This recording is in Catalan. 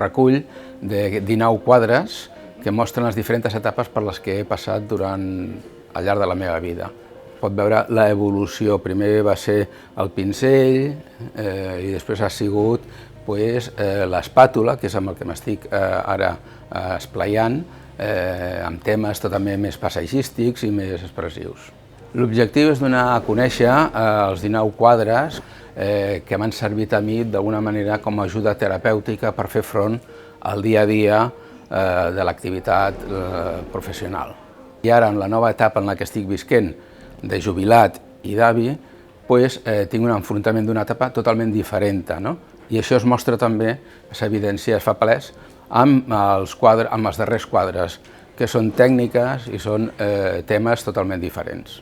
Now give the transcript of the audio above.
recull de 19 quadres que mostren les diferents etapes per les que he passat al llarg de la meva vida. Pot veure l'evolució. Primer va ser el pinzell i després ha sigut l'espàtula, que és amb el que m'estic ara esplaiant, amb temes també més paisatgístics i més expressius. L'objectiu és donar a conèixer els 19 quadres que m'han servit a mi d'alguna manera com a ajuda terapèutica per fer front al dia a dia de l'activitat professional. I ara, en la nova etapa en la que estic visquent, de jubilat i d'avi, tinc un enfrontament d'una etapa totalment diferent, i això es mostra també, s'evidencia, es fa palès, amb els darrers quadres, que són tècniques i són temes totalment diferents.